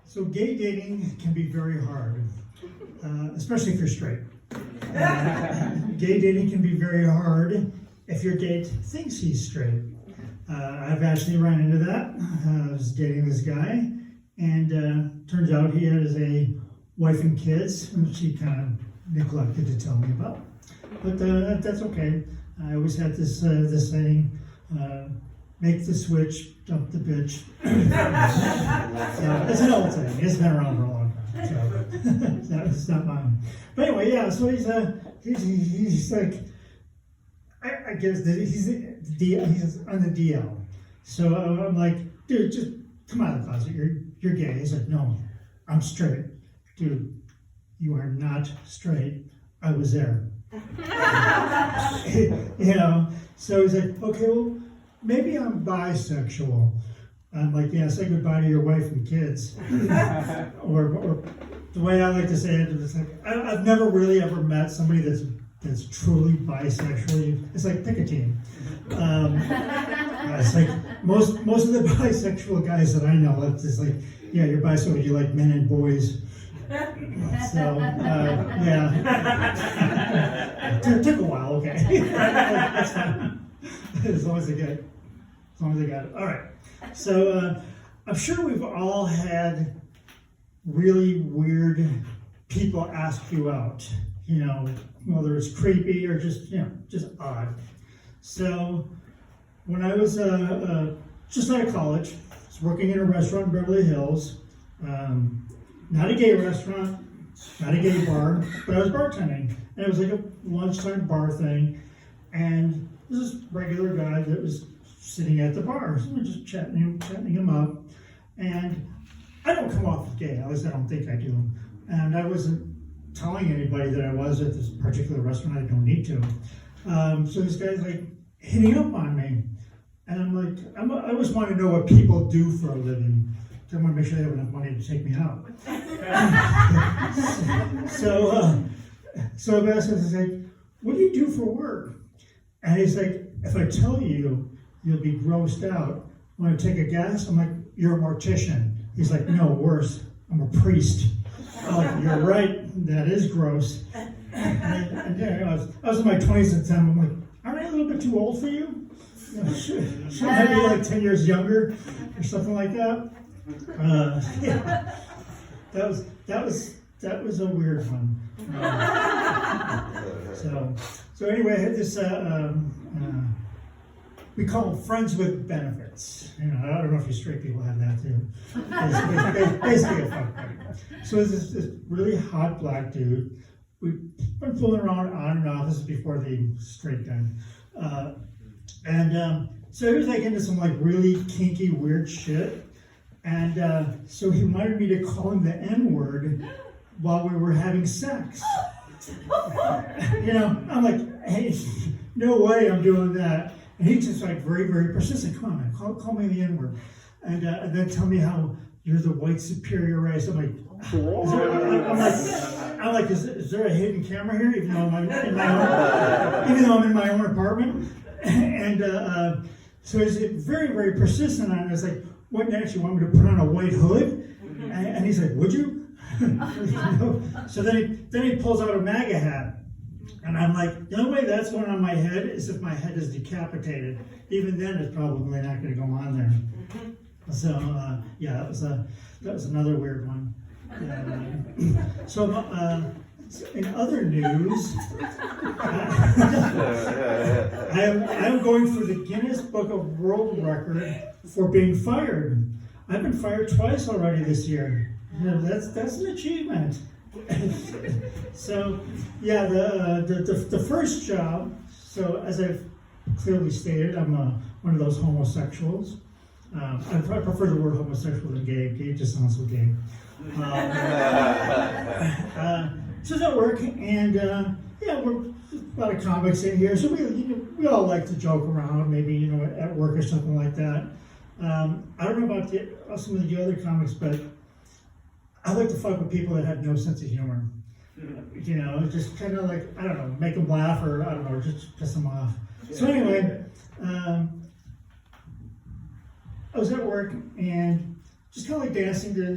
So gay dating can be very hard, especially if you're straight. Gay dating can be very hard if your date thinks he's straight. I've actually run into that. I was dating this guy, and turns out he has a wife and kids, which he kind of neglected to tell me about. But that's okay. I always had this saying, make the switch, dump the bitch. So it's an old saying. It's been around for a long time. So it's not mine. But anyway, yeah. So he's like, I guess that he's on the DL. So I'm like, dude, just come out of the closet. You're gay. He's like, no, I'm straight. Dude, you are not straight. I was there. You know. So he's like, okay, well, maybe I'm bisexual. I'm like, yeah, say goodbye to your wife and kids. or the way I like to say it is like, I've never really ever met somebody that's truly bisexual. It's like pick a team. It's like most of the bisexual guys that I know, it's just like, yeah, you're bisexual, you like men and boys. So, yeah. It took a while, okay. That's fine. As long as they get it. As long as they got it. All right. So I'm sure we've all had really weird people ask you out, you know, whether it's creepy or just, you know, just odd. So when I was just out of college, I was working in a restaurant in Beverly Hills. Not a gay restaurant, not a gay bar, but I was bartending. And it was like a lunchtime bar thing. And this regular guy that was sitting at the bar. So we're just chatting him up. And I don't come off as gay, at least I don't think I do. And I wasn't telling anybody that I was at this particular restaurant. I don't need to. So this guy's like hitting up on me. And I'm like, I always want to know what people do for a living. I want to make sure they have enough money to take me out. So I asked him, I was like, what do you do for work? And he's like, if I tell you, you'll be grossed out. Want to take a guess? I'm like, you're a mortician. He's like, no, worse, I'm a priest. I'm like, you're right, that is gross. And yeah, I was in my 20s at the time. I'm like, aren't I a little bit too old for you? Shouldn't I be like 10 years younger or something like that? Yeah. That was a weird one. So anyway, I had this. We call them friends with benefits. You know, I don't know if you straight people have that too. Basically a fuck buddy. So there's this really hot black dude. We've been fooling around on and off. This is before the straight gun. So he was like into some like really kinky, weird shit. And so he wanted me to call him the N-word while we were having sex. You know, I'm like, hey, no way I'm doing that. And he's just like very, very persistent. Come on, man, call me the N-word. And then tell me how you're the white superior race. I'm like, is there a hidden camera here? Even though I'm in my own apartment. And so he's very, very persistent on it. It's like, what next? You want me to put on a white hood? And he's like, would you? No. So then he pulls out a MAGA hat. And I'm like, the only way that's going on my head is if my head is decapitated. Even then, it's probably not going to go on there. So yeah, that was another weird one. So in other news, I am going for the Guinness Book of World Record for being fired. I've been fired twice already this year. That's an achievement. So yeah, the first job. So as I've clearly stated, I'm one of those homosexuals. I prefer the word homosexual than gay. Gay just sounds so gay. So that work, and yeah, we're a lot of comics in here, so we all like to joke around, maybe at work or something like that. I don't know about some of the other comics, but I like to fuck with people that have no sense of humor. Just kind of like, I don't know, make them laugh, or I don't know, just piss them off. So anyway, I was at work, and just kind of like dancing to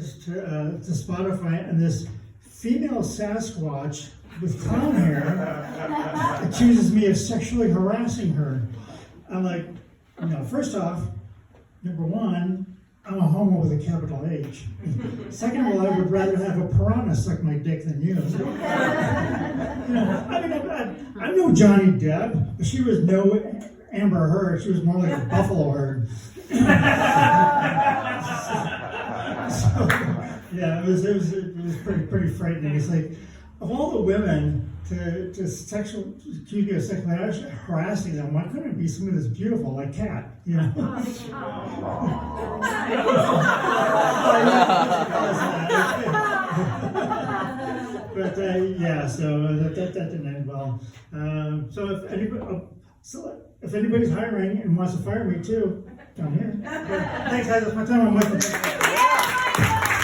Spotify, and this female Sasquatch with clown hair accuses me of sexually harassing her. I'm like, first off, number one, I'm a homo with a capital H. Second of all, I would rather have a piranha suck my dick than you. I'm no Johnny Depp, but she was no Amber Heard. She was more like a Buffalo Herd. So, yeah, it was pretty frightening. It's like, of all the women to accuse me of sexually harassing them, why couldn't it be somebody that's beautiful like Kat? But yeah, so that didn't end well. So if anybody's hiring and wants to fire me too, come here. But thanks guys, that's my time. I'm with them.